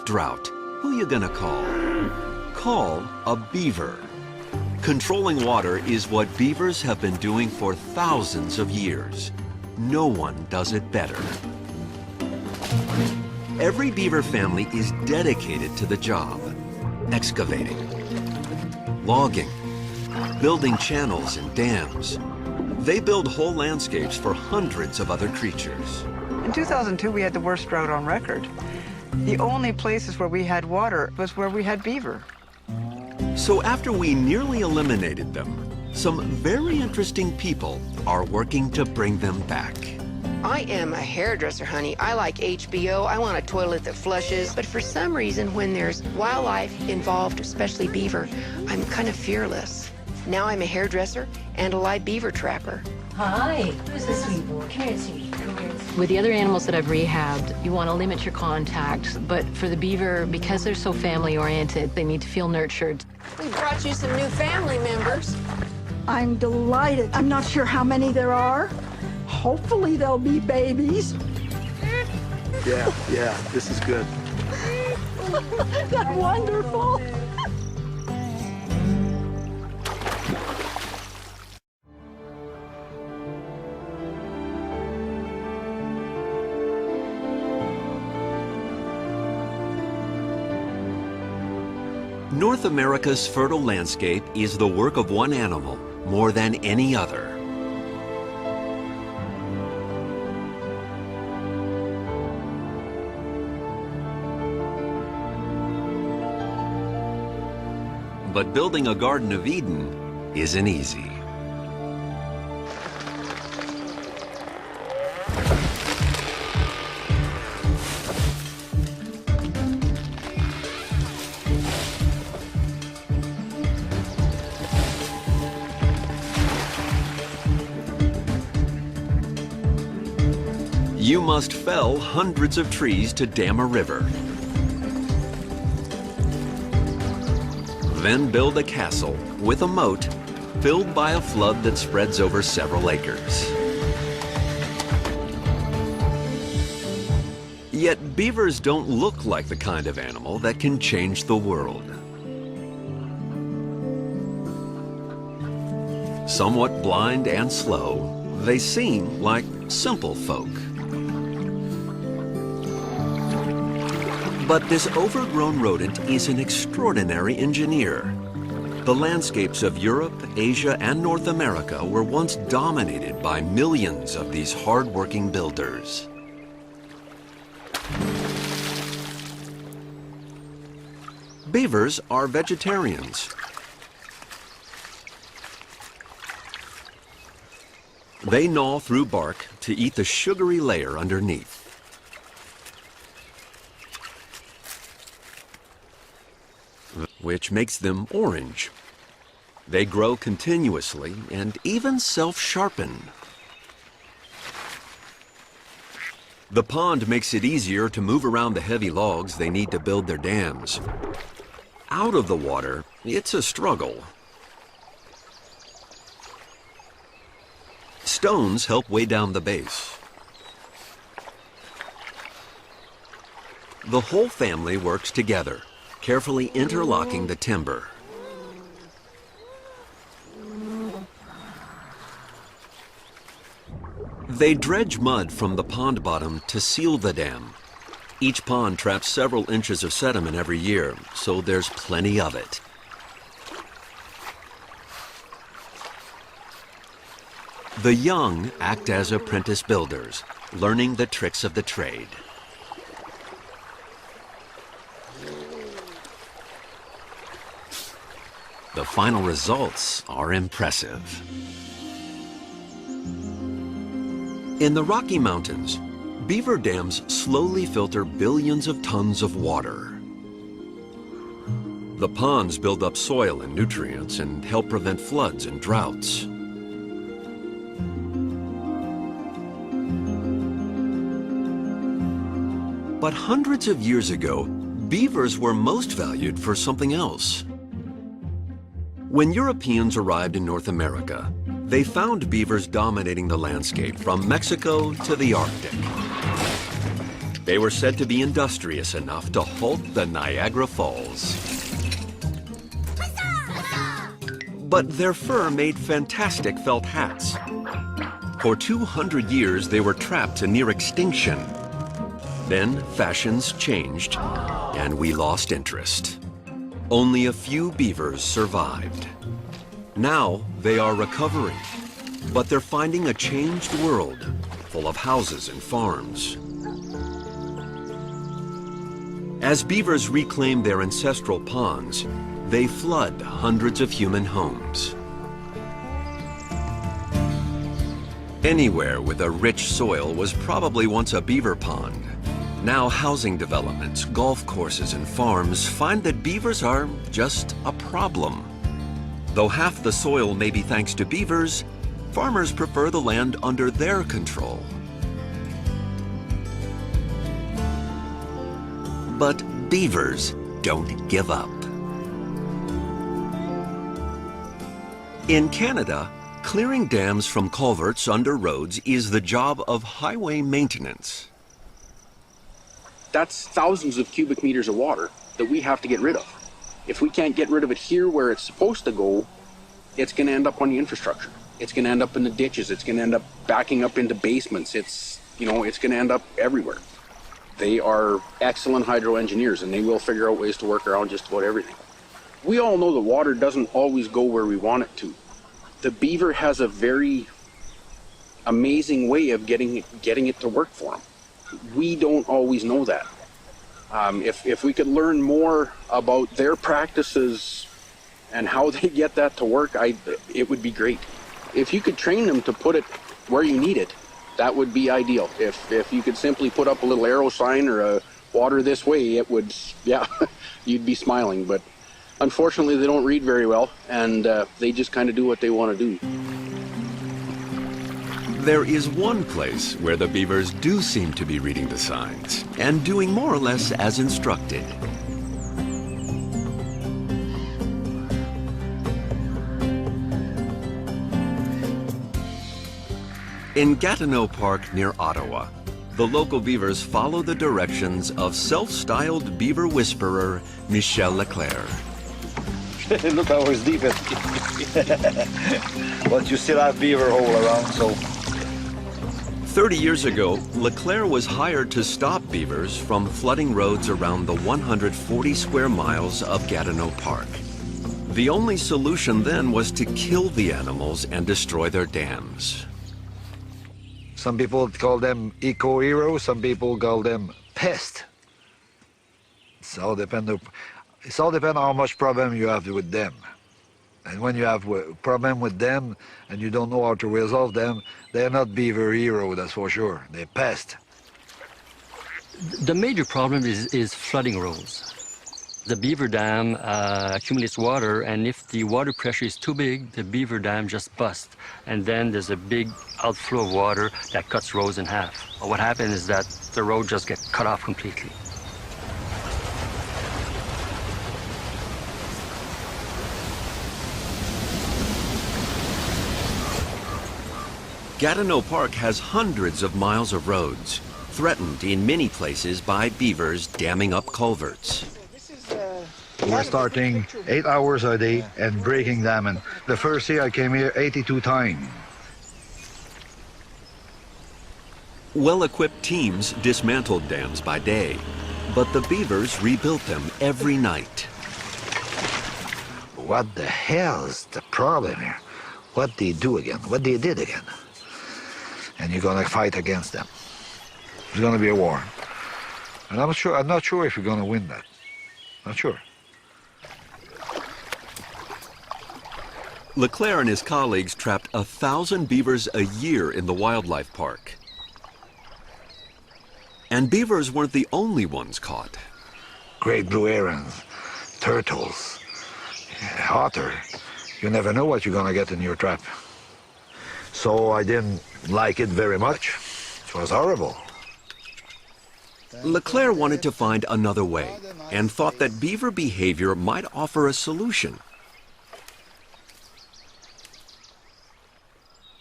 drought, who you gonna call? Call a beaver. Controlling water is what beavers have been doing for thousands of years. No one does it better. Every beaver family is dedicated to the job. Excavating, logging, building channels and dams. They build whole landscapes for hundreds of other creatures. In 2002, we had the worst drought on record. The only places where we had water was where we had beaver. So after we nearly eliminated them, some very interesting people are working to bring them back. I am a hairdresser, honey. I like HBO. I want a toilet that flushes. But for some reason, when there's wildlife involved, especially beaver, I'm kind of fearless. Now I'm a hairdresser and a live beaver trapper. Hi. Who's the sweet boy? Come here, sweetie. Come here. With the other animals that I've rehabbed, you want to limit your contact. But for the beaver, because they're so family-oriented, they need to feel nurtured. We brought you some new family members. I'm delighted. I'm not sure how many there are. Hopefully they'll be babies. Yeah, this is good. That's wonderful. North America's fertile landscape is the work of one animal more than any other. But building a Garden of Eden isn't easy. You must fell hundreds of trees to dam a river. Then build a castle with a moat filled by a flood that spreads over several acres. Yet beavers don't look like the kind of animal that can change the world. Somewhat blind and slow, they seem like simple folk. But this overgrown rodent is an extraordinary engineer. The landscapes of Europe, Asia, and North America were once dominated by millions of these hard-working builders. Beavers are vegetarians. They gnaw through bark to eat the sugary layer underneath. Which makes them orange. They grow continuously and even self-sharpen. The pond makes it easier to move around the heavy logs they need to build their dams. Out of the water, it's a struggle. Stones help weigh down the base. The whole family works together, carefully interlocking the timber. They dredge mud from the pond bottom to seal the dam. Each pond traps several inches of sediment every year, so there's plenty of it. The young act as apprentice builders, learning the tricks of the trade. The final results are impressive. In the Rocky Mountains, beaver dams slowly filter billions of tons of water. The ponds build up soil and nutrients and help prevent floods and droughts. But hundreds of years ago, beavers were most valued for something else. When Europeans arrived in North America, they found beavers dominating the landscape from Mexico to the Arctic. They were said to be industrious enough to halt the Niagara Falls. But their fur made fantastic felt hats. For 200 years, they were trapped to near extinction. Then fashions changed, and we lost interest. Only a few beavers survived. Now they are recovering, but they're finding a changed world full of houses and farms. As beavers reclaim their ancestral ponds, they flood hundreds of human homes. Anywhere with a rich soil was probably once a beaver pond. Now housing developments, golf courses, and farms find that beavers are just a problem. Though half the soil may be thanks to beavers, farmers prefer the land under their control. But beavers don't give up. In Canada, clearing dams from culverts under roads is the job of highway maintenance. That's thousands of cubic meters of water that we have to get rid of. If we can't get rid of it here where it's supposed to go, it's going to end up on the infrastructure. It's going to end up in the ditches. It's going to end up backing up into basements. It's going to end up everywhere. They are excellent hydro engineers, and they will figure out ways to work around just about everything. We all know the water doesn't always go where we want it to. The beaver has a very amazing way of getting it to work for them. We don't always know that. If we could learn more about their practices and how they get that to work, it would be great. If you could train them to put it where you need it, that would be ideal. If you could simply put up a little arrow sign or a water this way, it would, yeah, you'd be smiling. But unfortunately, they don't read very well, and they just kind of do what they want to do. There is one place where the beavers do seem to be reading the signs and doing more or less as instructed. In Gatineau Park near Ottawa, the local beavers follow the directions of self-styled beaver whisperer Michel Leclerc. Look how it's deep. But you still have beaver all around, so. 30 years ago, Leclerc was hired to stop beavers from flooding roads around the 140 square miles of Gatineau Park. The only solution then was to kill the animals and destroy their dams. Some people call them eco-heroes, some people call them pests. It's all depend on how much problem you have with them. And when you have a problem with them and you don't know how to resolve them, they're not beaver hero, that's for sure. They're pests. The major problem is flooding roads. The beaver dam accumulates water, and if the water pressure is too big, the beaver dam just busts. And then there's a big outflow of water that cuts roads in half. What happens is that the road just gets cut off completely. Gatineau Park has hundreds of miles of roads, threatened in many places by beavers damming up culverts. We're starting 8 hours a day and breaking dam. And the first year I came here 82 times. Well-equipped teams dismantled dams by day, but the beavers rebuilt them every night. What the hell's the problem here? What they do again? What they did again? And you're gonna fight against them. It's gonna be a war. And I'm not sure if you're gonna win that. Not sure. Leclerc and his colleagues trapped 1,000 beavers a year in the wildlife park. And beavers weren't the only ones caught. Great blue herons, turtles, otter. You never know what you're gonna get in your trap. So I didn't like it very much. It was horrible. Leclerc wanted to find another way and thought that beaver behavior might offer a solution.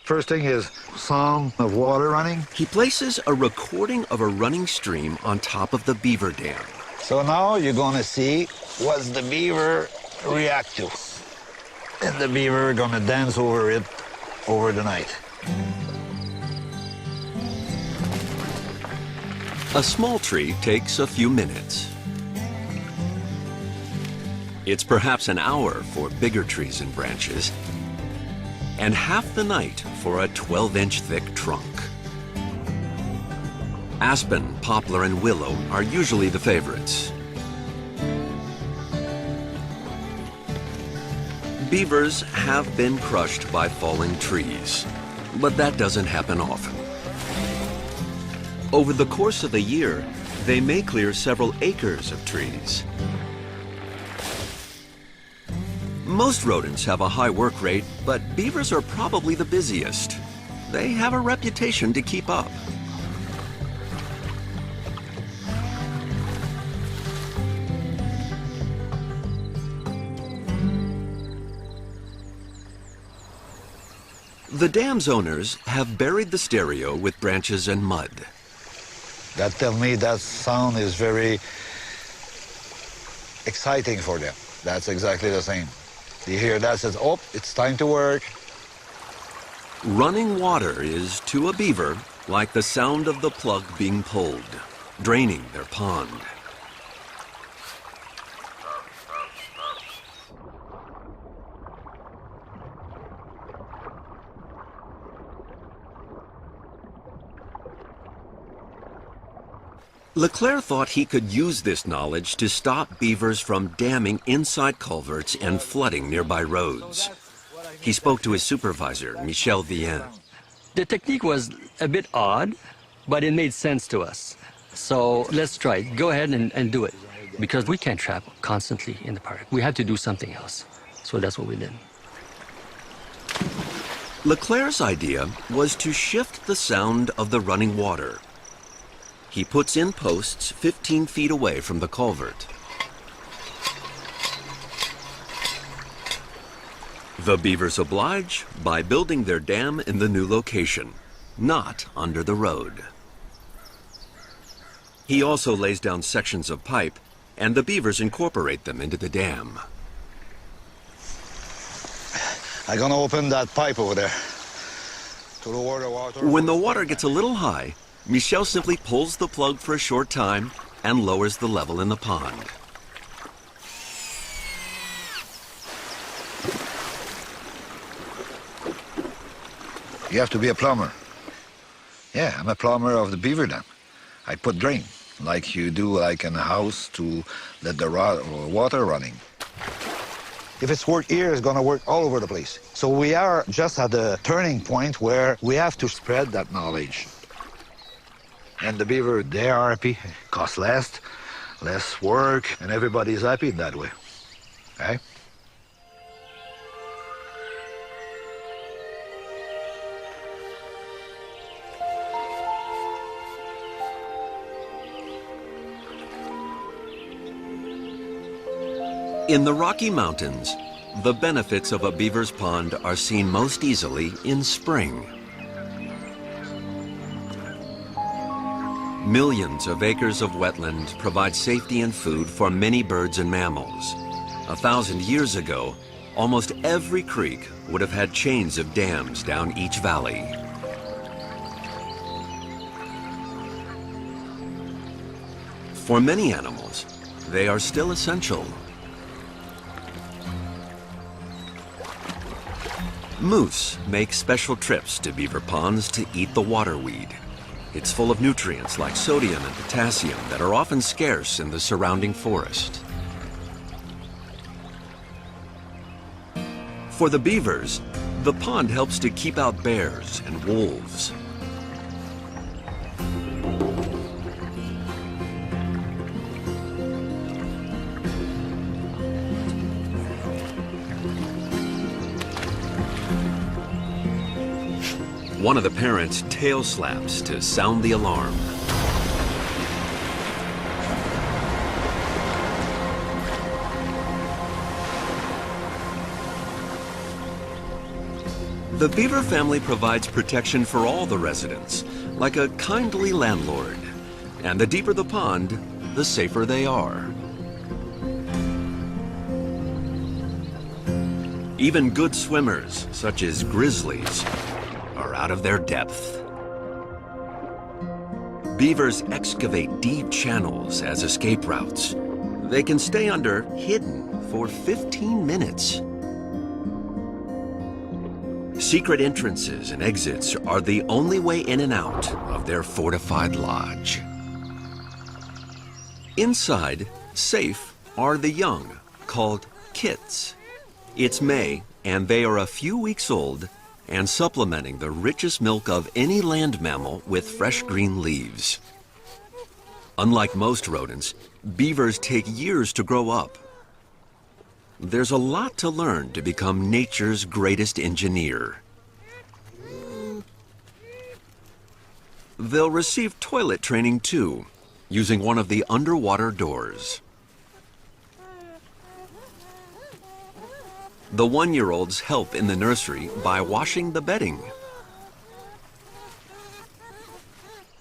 First thing is sound of water running. He places a recording of a running stream on top of the beaver dam. So now you're gonna see what the beaver react to. And the beaver gonna dance over it over the night. A small tree takes a few minutes. It's perhaps an hour for bigger trees and branches, and half the night for a 12-inch thick trunk. Aspen, poplar, and willow are usually the favorites. Beavers have been crushed by falling trees, but that doesn't happen often. Over the course of a year, they may clear several acres of trees. Most rodents have a high work rate, but beavers are probably the busiest. They have a reputation to keep up. The dam's owners have buried the stereo with branches and mud. That tells me that sound is very exciting for them. That's exactly the same. You hear that, says, oh, it's time to work. Running water is, to a beaver, like the sound of the plug being pulled, draining their pond. Leclerc thought he could use this knowledge to stop beavers from damming inside culverts and flooding nearby roads. He spoke to his supervisor, Michel Vien. The technique was a bit odd, but it made sense to us. So let's try it. Go ahead and do it, because we can't trap constantly in the park. We have to do something else. So that's what we did. Leclerc's idea was to shift the sound of the running water. He puts in posts 15 feet away from the culvert. The beavers oblige by building their dam in the new location, not under the road. He also lays down sections of pipe, and the beavers incorporate them into the dam. I'm gonna open that pipe over there. To lower the water. When the water gets a little high, Michel simply pulls the plug for a short time and lowers the level in the pond. You have to be a plumber. Yeah, I'm a plumber of the beaver dam. I put drain, like you do like in a house to let the water running. If it's work here, it's gonna work all over the place. So we are just at the turning point where we have to spread that knowledge. And the beaver, they are happy, costs less work, and everybody's happy that way, okay? In the Rocky Mountains, the benefits of a beaver's pond are seen most easily in spring. Millions of acres of wetland provide safety and food for many birds and mammals. 1,000 years ago, almost every creek would have had chains of dams down each valley. For many animals, they are still essential. Moose make special trips to beaver ponds to eat the waterweed. It's full of nutrients like sodium and potassium that are often scarce in the surrounding forest. For the beavers, the pond helps to keep out bears and wolves. One of the parents tail slaps to sound the alarm. The beaver family provides protection for all the residents, like a kindly landlord. And the deeper the pond, the safer they are. Even good swimmers, such as grizzlies, are out of their depth. Beavers excavate deep channels as escape routes. They can stay under, hidden, for 15 minutes. Secret entrances and exits are the only way in and out of their fortified lodge. Inside, safe, are the young, called kits. It's May, and they are a few weeks old and supplementing the richest milk of any land mammal with fresh green leaves. Unlike most rodents, beavers take years to grow up. There's a lot to learn to become nature's greatest engineer. They'll receive toilet training too, using one of the underwater doors. The one-year-olds help in the nursery by washing the bedding.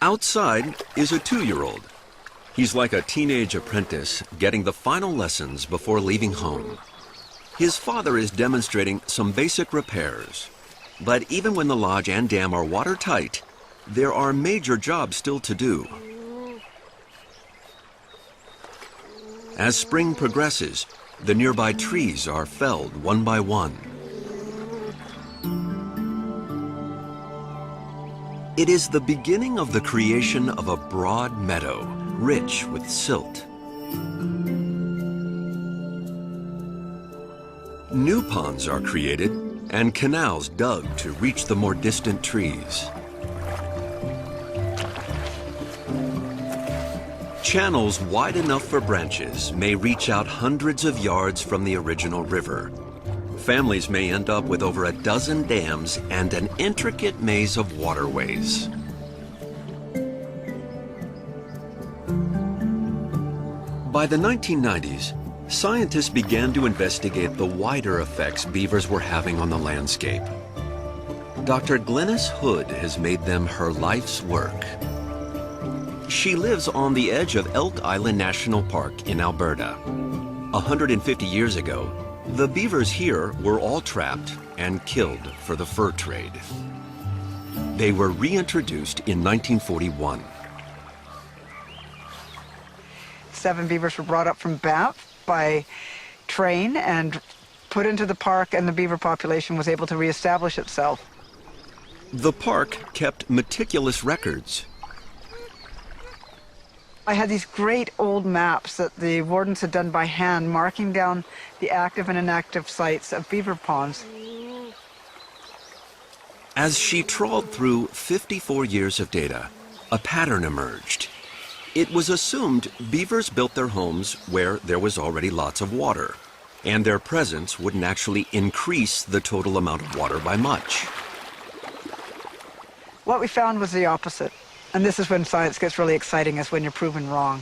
Outside is a 2-year-old. He's like a teenage apprentice getting the final lessons before leaving home. His father is demonstrating some basic repairs. But even when the lodge and dam are watertight, there are major jobs still to do. As spring progresses, the nearby trees are felled one by one. It is the beginning of the creation of a broad meadow, rich with silt. New ponds are created and canals dug to reach the more distant trees. Channels wide enough for branches may reach out hundreds of yards from the original river. Families may end up with over a dozen dams and an intricate maze of waterways. By the 1990s, scientists began to investigate the wider effects beavers were having on the landscape. Dr. Glennis Hood has made them her life's work. She lives on the edge of Elk Island National Park in Alberta. 150 years ago, the beavers here were all trapped and killed for the fur trade. They were reintroduced in 1941. 7 beavers were brought up from Banff by train and put into the park, and the beaver population was able to reestablish itself. The park kept meticulous records. I had these great old maps that the wardens had done by hand, marking down the active and inactive sites of beaver ponds. As she trawled through 54 years of data, a pattern emerged. It was assumed beavers built their homes where there was already lots of water, and their presence wouldn't actually increase the total amount of water by much. What we found was the opposite. And this is when science gets really exciting, is when you're proven wrong.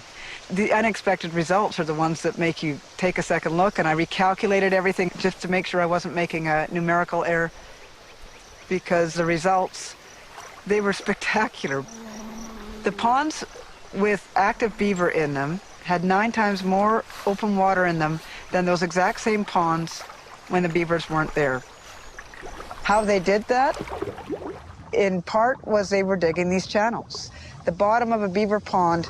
The unexpected results are the ones that make you take a second look, and I recalculated everything just to make sure I wasn't making a numerical error, because the results, they were spectacular. The ponds with active beaver in them had 9 times more open water in them than those exact same ponds when the beavers weren't there. How they did that? In part was they were digging these channels. The bottom of a beaver pond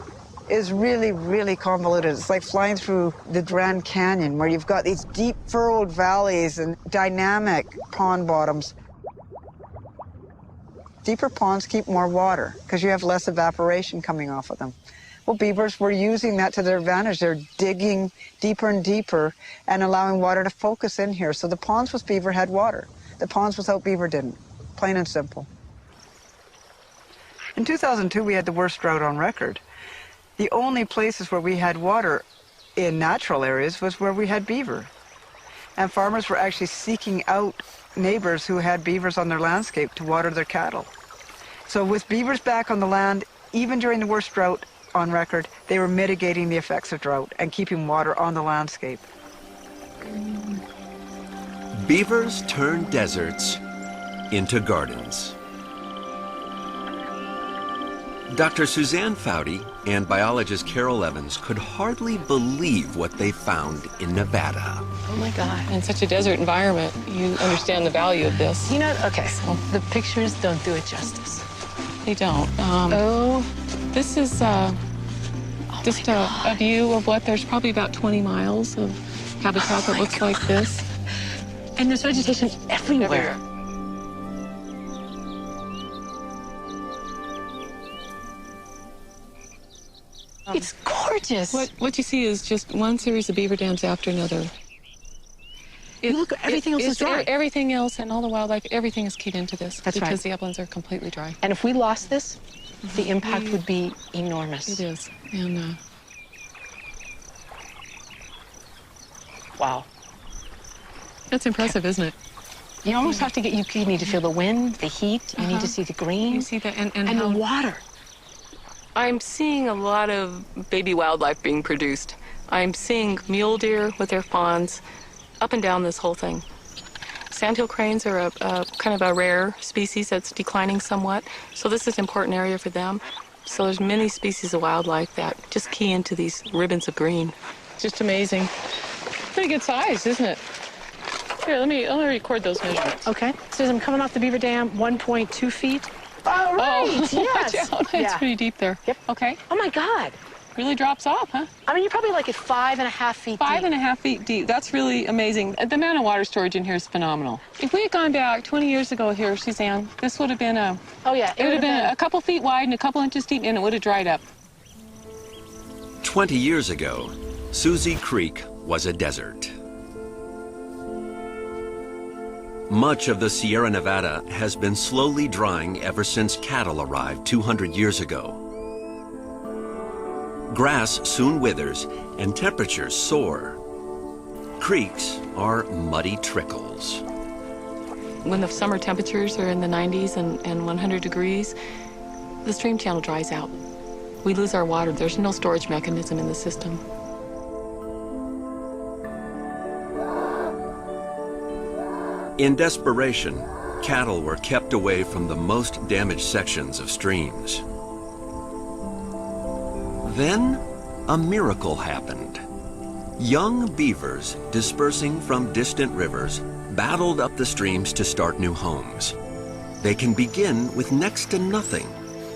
is really, really convoluted. It's like flying through the Grand Canyon, where you've got these deep furrowed valleys and dynamic pond bottoms. Deeper ponds keep more water because you have less evaporation coming off of them. Well, beavers were using that to their advantage. They're digging deeper and deeper and allowing water to focus in here. So the ponds with beaver had water. The ponds without beaver didn't, plain and simple. In 2002, we had the worst drought on record. The only places where we had water in natural areas was where we had beaver. And farmers were actually seeking out neighbors who had beavers on their landscape to water their cattle. So with beavers back on the land, even during the worst drought on record, they were mitigating the effects of drought and keeping water on the landscape. Beavers turn deserts into gardens. Dr. Suzanne Foudy and biologist Carol Evans could hardly believe what they found in Nevada. Oh my God. In such a desert environment, you understand the value of this. You know, okay, so the pictures don't do it justice. They don't. Oh. This is just a view of what there's probably about 20 miles of habitat that looks like this. And there's vegetation everywhere. It's gorgeous. What you see is just one series of beaver dams after another. Look, everything else is dry. Everything else and all the wildlife, everything is keyed into this. That's because right. the uplands are completely dry. And if we lost this, the impact would be enormous. It is. And wow. that's impressive, isn't it? You almost have to get, you need to feel the wind, the heat, you need to see the green. You see that, and the water. I'm seeing a lot of baby wildlife being produced. I'm seeing mule deer with their fawns up and down this whole thing. Sandhill cranes are a kind of a rare species that's declining somewhat, so this is an important area for them. So there's many species of wildlife that just key into these ribbons of green. Just amazing. Pretty good size, isn't it? Here, let me record those measurements. Okay. So as I'm coming off the beaver dam, 1.2 feet. Oh, right. Oh, yes. Watch out. It's pretty deep there. Yep. Okay. Oh, my God. Really drops off, huh? I mean, you're probably like at 5.5 feet deep. 5.5 feet deep. That's really amazing. The amount of water storage in here is phenomenal. If we had gone back 20 years ago here, Suzanne, this would have been a... Oh, yeah. It would have been a couple feet wide and a couple inches deep, and it would have dried up. 20 years ago, Susie Creek was a desert. Much of the Sierra Nevada has been slowly drying ever since cattle arrived 200 years ago. Grass soon withers and temperatures soar. Creeks are muddy trickles. When the summer temperatures are in the 90s and 100 degrees, the stream channel dries out. We lose our water. There's no storage mechanism in the system. In desperation, cattle were kept away from the most damaged sections of streams. Then, a miracle happened. Young beavers dispersing from distant rivers battled up the streams to start new homes. They can begin with next to nothing,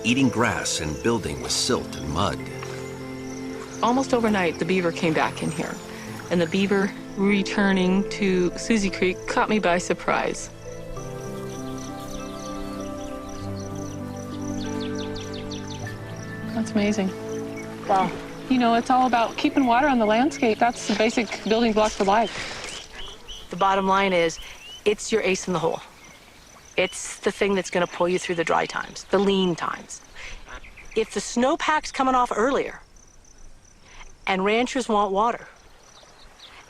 eating grass and building with silt and mud. Almost overnight, the beaver came back in here, and the beaver returning to Susie Creek caught me by surprise. That's amazing. Wow. You know, it's all about keeping water on the landscape. That's the basic building block for life. The bottom line is, it's your ace in the hole. It's the thing that's going to pull you through the dry times, the lean times. If the snowpack's coming off earlier and ranchers want water,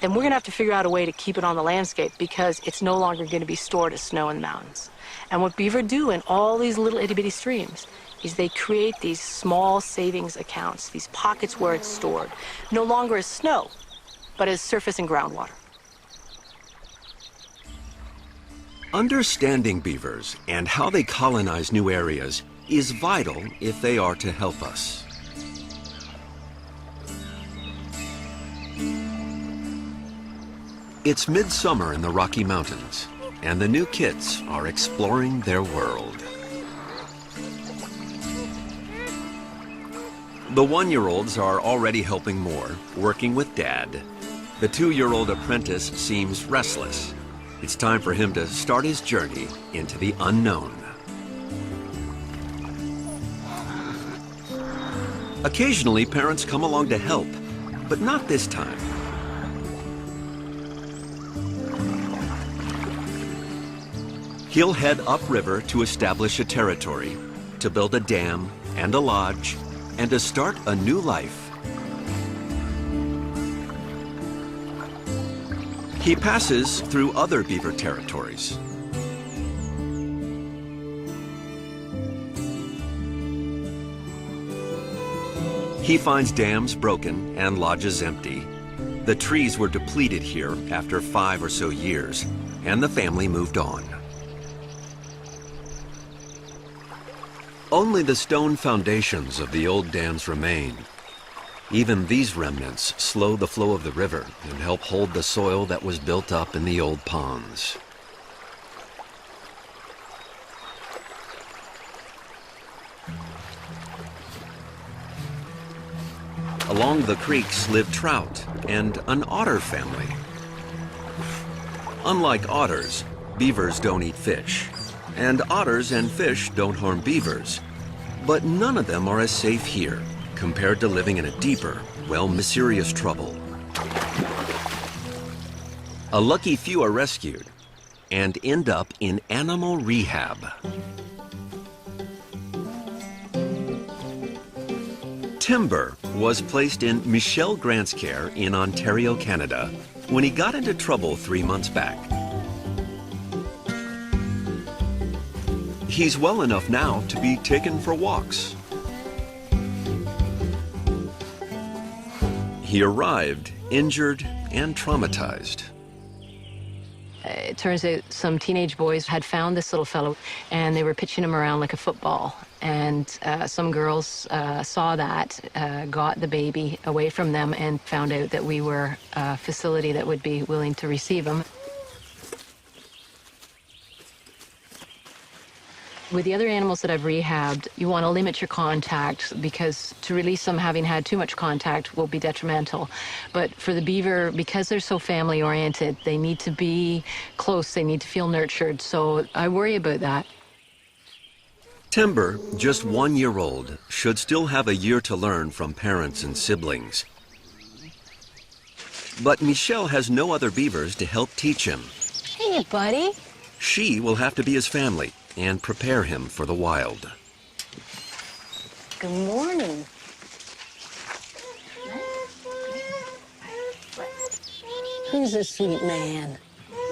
then we're going to have to figure out a way to keep it on the landscape because it's no longer going to be stored as snow in the mountains. And what beaver do in all these little itty-bitty streams is they create these small savings accounts, these pockets where it's stored, no longer as snow, but as surface and groundwater. Understanding beavers and how they colonize new areas is vital if they are to help us. It's midsummer in the Rocky Mountains, and the new kits are exploring their world. The one-year-olds are already helping more, working with Dad. The 2-year-old apprentice seems restless. It's time for him to start his journey into the unknown. Occasionally, parents come along to help, but not this time. He'll head upriver to establish a territory, to build a dam and a lodge, and to start a new life. He passes through other beaver territories. He finds dams broken and lodges empty. The trees were depleted here after 5 or so years, and the family moved on. Only the stone foundations of the old dams remain. Even these remnants slow the flow of the river and help hold the soil that was built up in the old ponds. Along the creeks live trout and an otter family. Unlike otters, beavers don't eat fish, and otters and fish don't harm beavers. But none of them are as safe here compared to living in a deeper, well, mysterious trouble. A lucky few are rescued and end up in animal rehab. Timber was placed in Michel Grant's care in Ontario, Canada, when he got into trouble 3 months back. He's well enough now to be taken for walks. He arrived injured and traumatized. It turns out some teenage boys had found this little fellow and they were pitching him around like a football. And some girls saw that, got the baby away from them and found out that we were a facility that would be willing to receive him. With the other animals that I've rehabbed, you want to limit your contact because to release them having had too much contact will be detrimental. But for the beaver, because they're so family-oriented, they need to be close, they need to feel nurtured, so I worry about that. Timber, just 1 year old, should still have a year to learn from parents and siblings. But Michelle has no other beavers to help teach him. Hey, buddy. She will have to be his family and prepare him for the wild. Good morning. Who's this sweet man?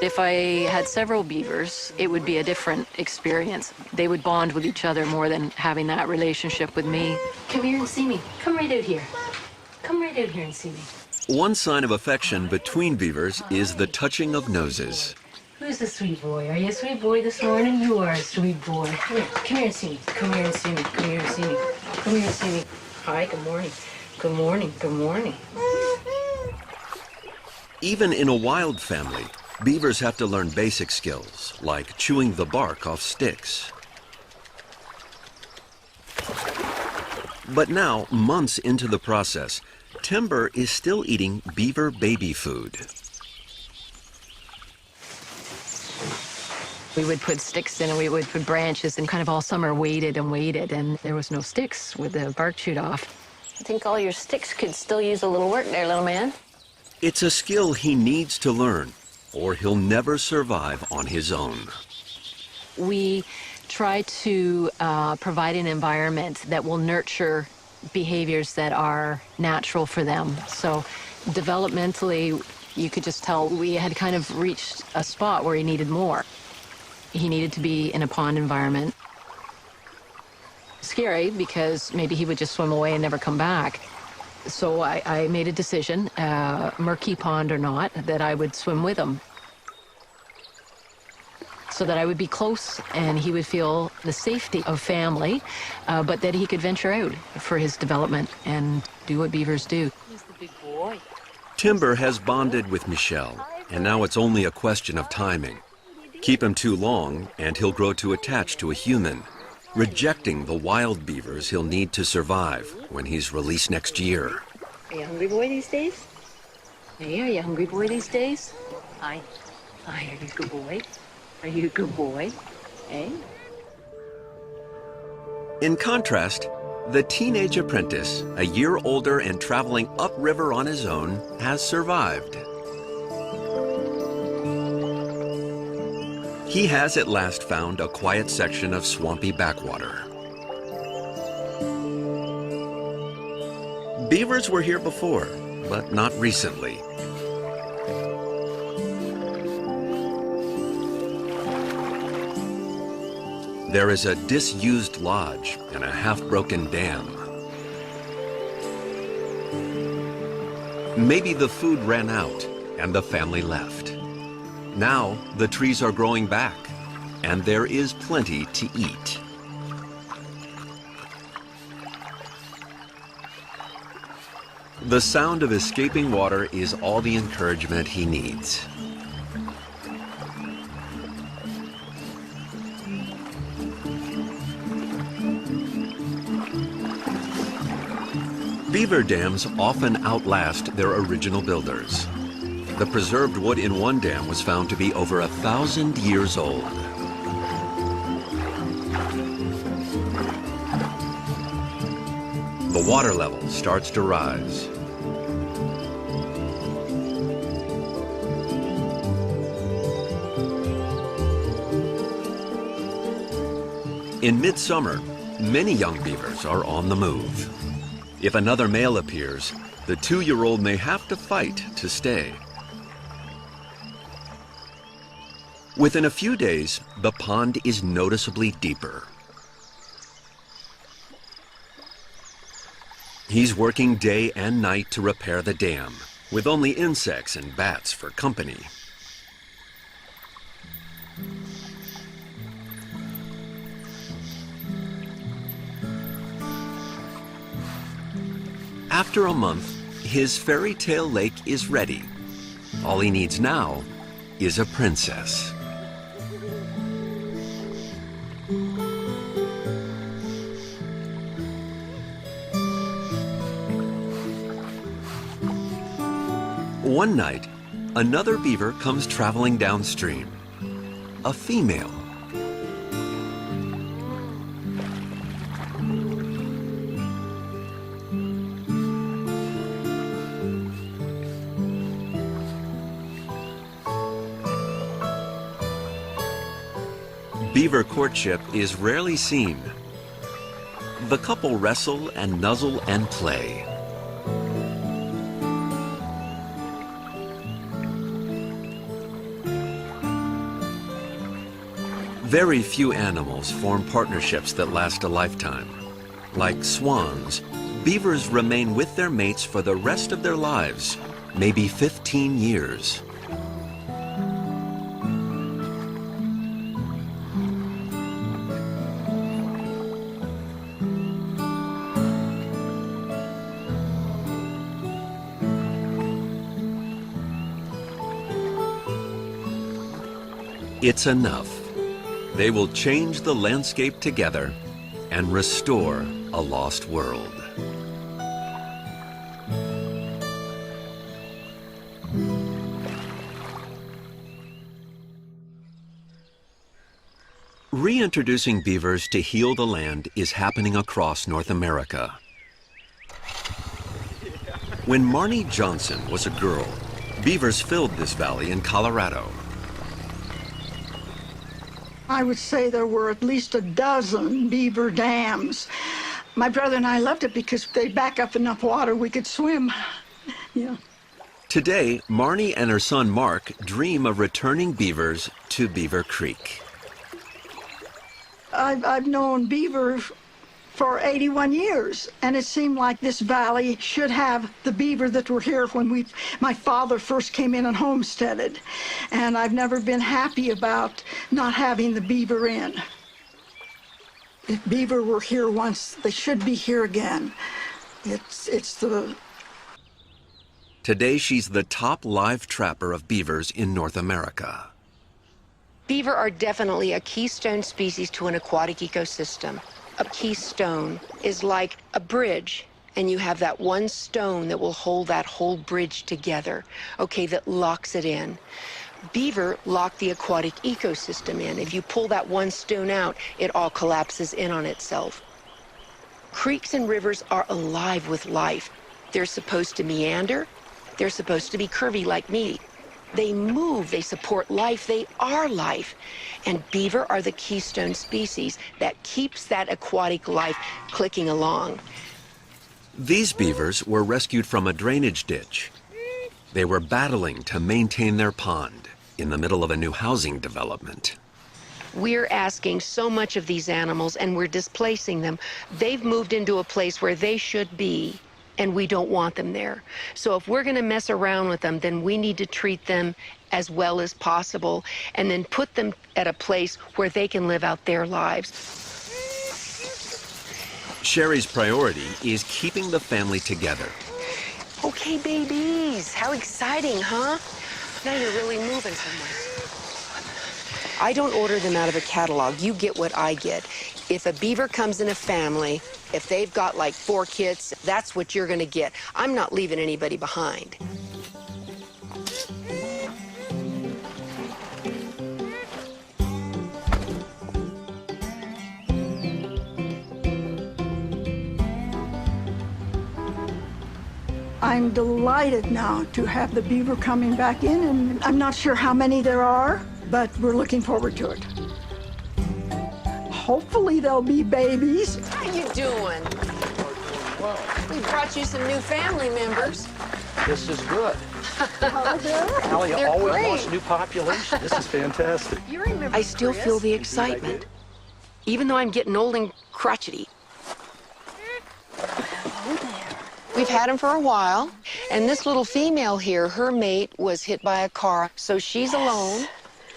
If I had several beavers, it would be a different experience. They would bond with each other more than having that relationship with me. Come here and see me. Come right out here. Come right out here and see me. One sign of affection between beavers is the touching of noses. Who's the sweet boy? Are you a sweet boy this morning? You are a sweet boy. Come here and see me. Come here and see me. Come here and see me. Come here and see me. Hi, good morning. Good morning. Good morning. Even in a wild family, beavers have to learn basic skills, like chewing the bark off sticks. But now, months into the process, Timber is still eating beaver baby food. We would put sticks in and we would put branches and kind of all summer waited and waited and there was no sticks with the bark chewed off. I think all your sticks could still use a little work there, little man. It's a skill he needs to learn, or he'll never survive on his own. We try to provide an environment that will nurture behaviors that are natural for them. So developmentally, you could just tell we had kind of reached a spot where he needed more. He needed to be in a pond environment. Scary because maybe he would just swim away and never come back. So I made a decision, murky pond or not, that I would swim with him. So that I would be close and he would feel the safety of family, but that he could venture out for his development and do what beavers do. He's the big boy. Timber has bonded with Michelle, and now it's only a question of timing. Keep him too long, and he'll grow too attached to a human, rejecting the wild beavers he'll need to survive when he's released next year. Are you a hungry boy these days? Hey, are you a hungry boy these days? Hi. Hi, are you a good boy? Are you a good boy? Hey? In contrast, the teenage apprentice, a year older and traveling upriver on his own, has survived. He has at last found a quiet section of swampy backwater. Beavers were here before, but not recently. There is a disused lodge and a half-broken dam. Maybe the food ran out and the family left. Now the trees are growing back and there is plenty to eat. The sound of escaping water is all the encouragement he needs. Beaver dams often outlast their original builders. The preserved wood in one dam was found to be over 1,000 years old. The water level starts to rise. In midsummer, many young beavers are on the move. If another male appears, the 2-year-old may have to fight to stay. Within a few days, the pond is noticeably deeper. He's working day and night to repair the dam, with only insects and bats for company. After a month, his fairy tale lake is ready. All he needs now is a princess. One night, another beaver comes traveling downstream. A female. Beaver courtship is rarely seen. The couple wrestle and nuzzle and play. Very few animals form partnerships that last a lifetime. Like swans, beavers remain with their mates for the rest of their lives, maybe 15 years. It's enough. They will change the landscape together and restore a lost world. Reintroducing beavers to heal the land is happening across North America. When Marnie Johnson was a girl, beavers filled this valley in Colorado. I would say there were at least a dozen beaver dams. My brother and I loved it because they back up enough water we could swim. Yeah. Today, Marnie and her son Mark dream of returning beavers to Beaver Creek. I've known beaver for 81 years, and it seemed like this valley should have the beaver that were here when my father first came in and homesteaded. And I've never been happy about not having the beaver in. If beaver were here once, they should be here again. It's the... Today, she's the top live trapper of beavers in North America. Beaver are definitely a keystone species to an aquatic ecosystem. A keystone is like a bridge, and you have that one stone that will hold that whole bridge together, okay, that locks it in. Beaver lock the aquatic ecosystem in. If you pull that one stone out, it all collapses in on itself. Creeks and rivers are alive with life. They're supposed to meander. They're supposed to be curvy like me. They move, they support life, they are life. And beaver are the keystone species that keeps that aquatic life clicking along. These beavers were rescued from a drainage ditch. They were battling to maintain their pond in the middle of a new housing development. We're asking so much of these animals and we're displacing them. They've moved into a place where they should be, and we don't want them there. So if we're going to mess around with them, then we need to treat them as well as possible and then put them at a place where they can live out their lives. Sherry's priority is keeping the family together. Okay, babies, how exciting, huh? Now you're really moving somewhere. I don't order them out of a catalog. You get what I get. If a beaver comes in a family, if they've got like 4 kids, that's what you're gonna get. I'm not leaving anybody behind. I'm delighted now to have the beaver coming back in, and I'm not sure how many there are, but we're looking forward to it. Hopefully there'll be babies. How you doing? We brought you some new family members. This is good. Allie They're always great. wants new population. This is fantastic. You remember I still feel the excitement, even though I'm getting old and crotchety. We've had him for a while, and this little female here, her mate was hit by a car, so she's alone.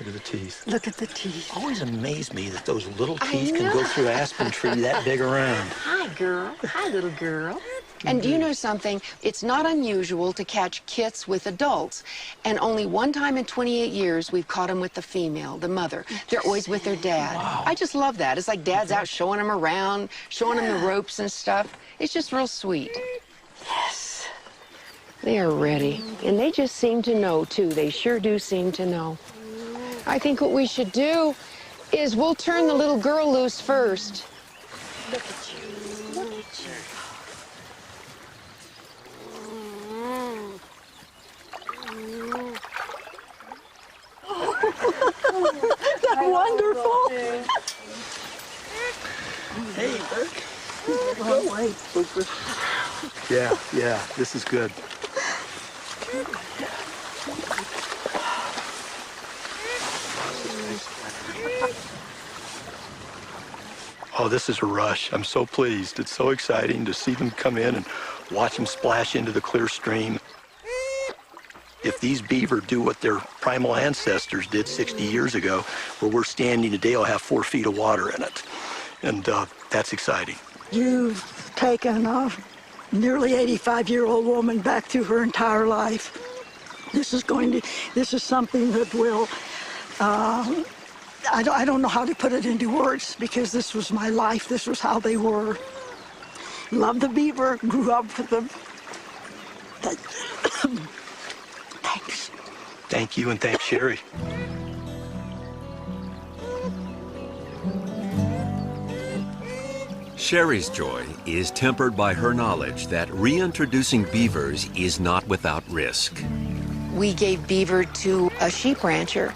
Look at the teeth. Look at the teeth. Always amazed me that those little teeth can go through an aspen tree that big around. Hi, girl. Hi, little girl. And do you know something? It's not unusual to catch kits with adults. And only one time in 28 years, we've caught them with the female, the mother. They're always with their dad. Wow. I just love that. It's like dad's out showing them around, showing them the ropes and stuff. It's just real sweet. Yes. They are ready. And they just seem to know, too. They sure do seem to know. I think what we should do is we'll turn the little girl loose first. Look at you. Look at you. That's wonderful. Hey, look. Oh, wait. Yeah, this is good. Oh, this is a rush. I'm so pleased. It's so exciting to see them come in and watch them splash into the clear stream. If these beaver do what their primal ancestors did 60 years ago, where we're standing today, will have 4 feet of water in it. And that's exciting. You've taken a nearly 85-year-old woman back through her entire life. This is something that will, I don't know how to put it into words, because this was my life. This was how they were. Loved the beaver, grew up with them. Thanks. Thank you, and thanks, Sherry. Sherry's joy is tempered by her knowledge that reintroducing beavers is not without risk. We gave Beaver to a sheep rancher,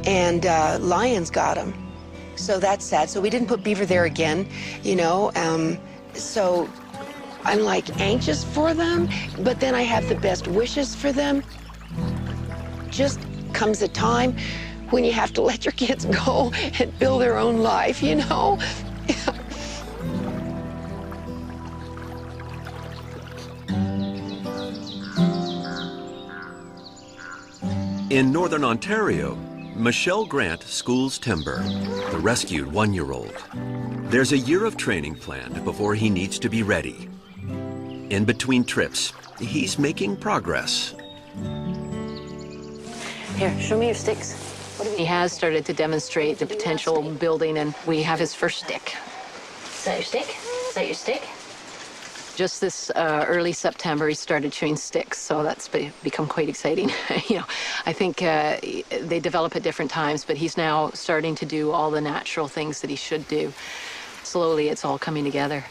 and lions got him. So that's sad. So we didn't put Beaver there again, you know. So I'm like anxious for them, but then I have the best wishes for them. Just comes a time when you have to let your kids go and build their own life, you know. In northern Ontario, Michelle Grant schools Timber, the rescued 1-year-old. There's a year of training planned before he needs to be ready. In between trips, he's making progress. Here, show me your sticks. He has started to demonstrate the potential building, and we have his first stick. Is that your stick? Is that your stick? Just this early September, he started chewing sticks, so that's become quite exciting. You know, I think they develop at different times, but he's now starting to do all the natural things that he should do. Slowly, it's all coming together.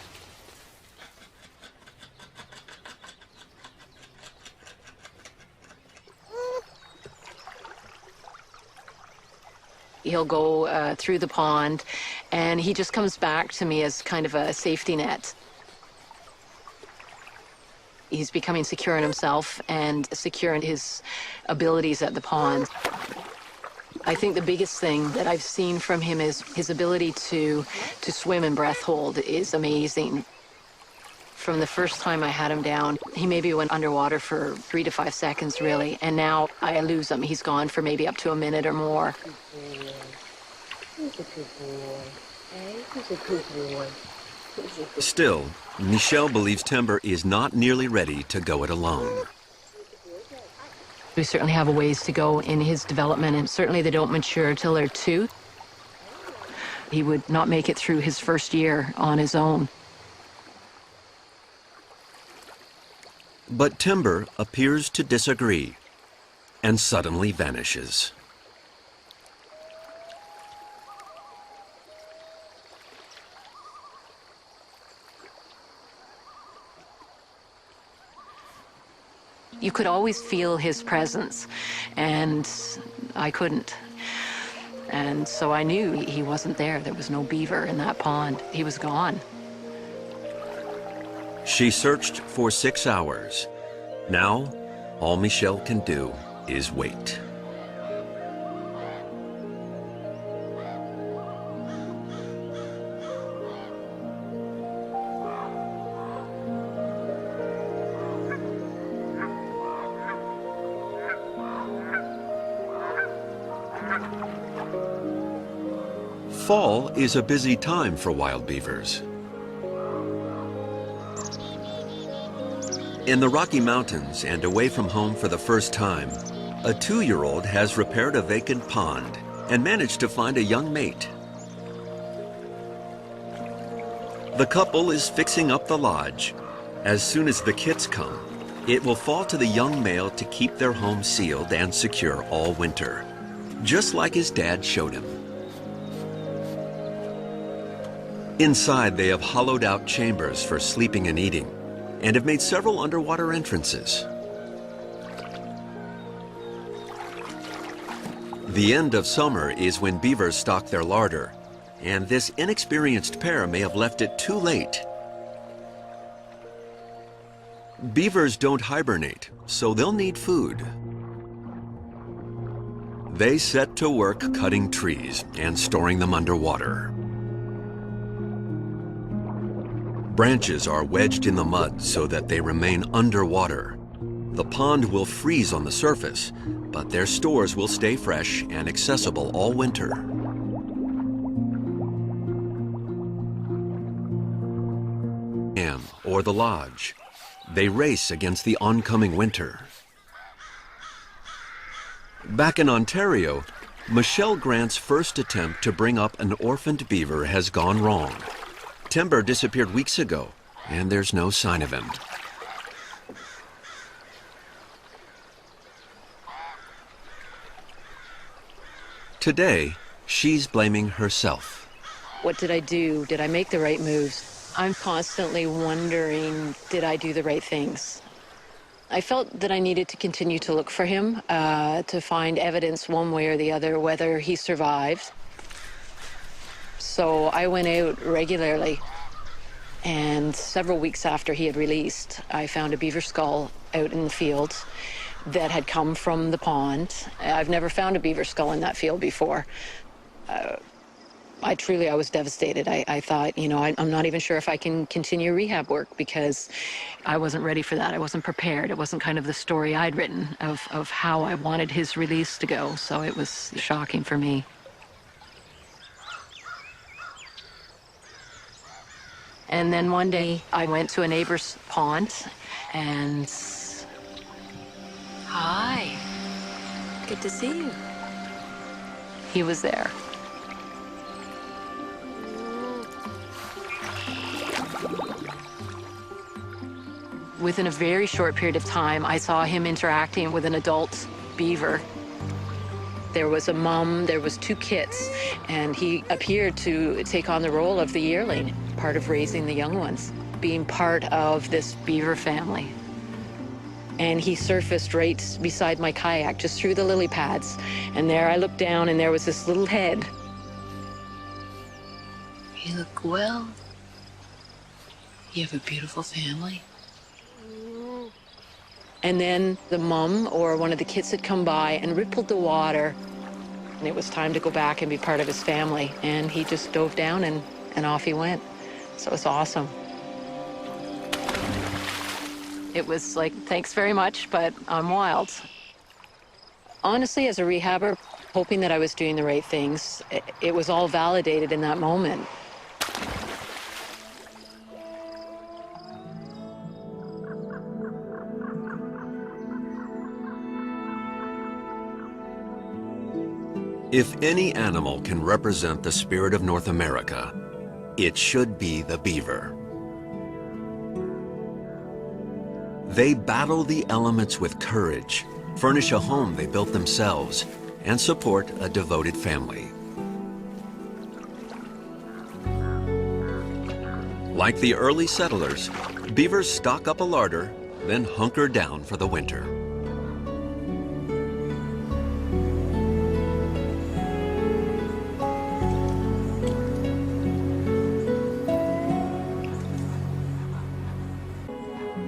He'll go through the pond, and he just comes back to me as kind of a safety net. He's becoming secure in himself and secure in his abilities at the pond. I think the biggest thing that I've seen from him is his ability to swim and breath hold is amazing. From the first time I had him down, he maybe went underwater for 3 to 5 seconds, really, and now I lose him. He's gone for maybe up to a minute or more. He's a good boy. Hey, he's a good boy. Still, Michelle believes Timber is not nearly ready to go it alone. We certainly have a ways to go in his development, and certainly they don't mature till they're 2. He would not make it through his first year on his own. But Timber appears to disagree and suddenly vanishes. You could always feel his presence, and I couldn't. And so I knew he wasn't there. There was no beaver in that pond. He was gone. She searched for 6 hours. Now, all Michelle can do is wait. Fall is a busy time for wild beavers. In the Rocky Mountains and away from home for the first time, a 2-year-old has repaired a vacant pond and managed to find a young mate. The couple is fixing up the lodge. As soon as the kits come, it will fall to the young male to keep their home sealed and secure all winter, just like his dad showed him. Inside, they have hollowed out chambers for sleeping and eating, and have made several underwater entrances. The end of summer is when beavers stock their larder, and this inexperienced pair may have left it too late. Beavers don't hibernate, so they'll need food. They set to work cutting trees and storing them underwater. Branches are wedged in the mud so that they remain underwater. The pond will freeze on the surface, but their stores will stay fresh and accessible all winter. Or the lodge. They race against the oncoming winter. Back in Ontario, Michelle Grant's first attempt to bring up an orphaned beaver has gone wrong. Timber disappeared weeks ago, and there's no sign of him. Today, she's blaming herself. What did I do? Did I make the right moves? I'm constantly wondering, did I do the right things? I felt that I needed to continue to look for him, to find evidence one way or the other, whether he survived. So I went out regularly, and several weeks after he had released, I found a beaver skull out in the field that had come from the pond. I've never found a beaver skull in that field before. I was devastated. I thought, you know, I'm not even sure if I can continue rehab work because I wasn't ready for that. I wasn't prepared. It wasn't kind of the story I'd written of how I wanted his release to go. So it was shocking for me. And then one day I went to a neighbor's pond and... Hi. Good to see you. He was there. Within a very short period of time, I saw him interacting with an adult beaver. There was a mom, there was 2 kits, and he appeared to take on the role of the yearling, part of raising the young ones, being part of this beaver family. And he surfaced right beside my kayak, just through the lily pads. And there I looked down, and there was this little head. You look well. You have a beautiful family. And then the mom or one of the kids had come by and rippled the water. And it was time to go back and be part of his family. And he just dove down and off he went. So it was awesome. It was like, thanks very much, but I'm wild. Honestly, as a rehabber, hoping that I was doing the right things, it was all validated in that moment. If any animal can represent the spirit of North America, it should be the beaver. They battle the elements with courage, furnish a home they built themselves, and support a devoted family. Like the early settlers, beavers stock up a larder, then hunker down for the winter.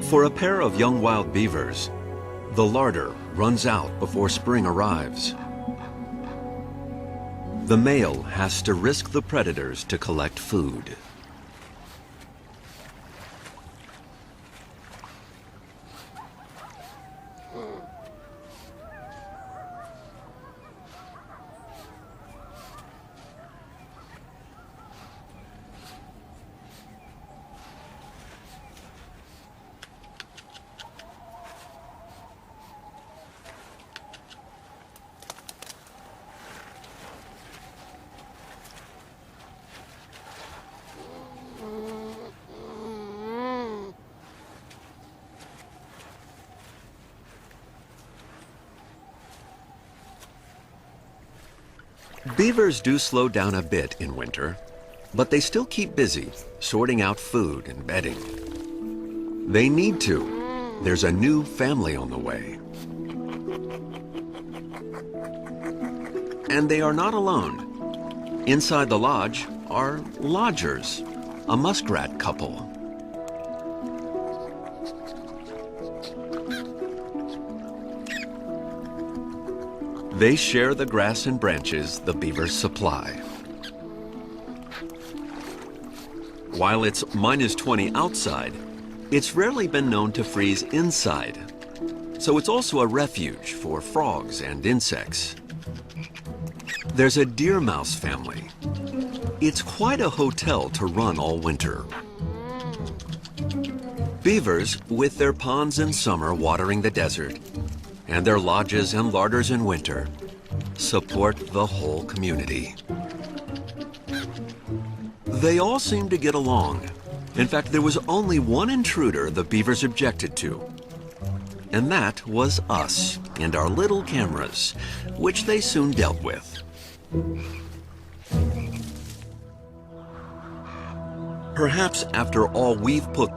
For a pair of young wild beavers, the larder runs out before spring arrives. The male has to risk the predators to collect food. Beavers do slow down a bit in winter, but they still keep busy sorting out food and bedding. They need to. There's a new family on the way. And they are not alone. Inside the lodge are lodgers, a muskrat couple. They share the grass and branches the beavers supply. While it's -20 outside, it's rarely been known to freeze inside. So it's also a refuge for frogs and insects. There's a deer mouse family. It's quite a hotel to run all winter. Beavers, with their ponds in summer watering the desert, and their lodges and larders in winter, support the whole community. They all seem to get along. In fact, there was only one intruder the beavers objected to, and that was us and our little cameras, which they soon dealt with. Perhaps after all we've put them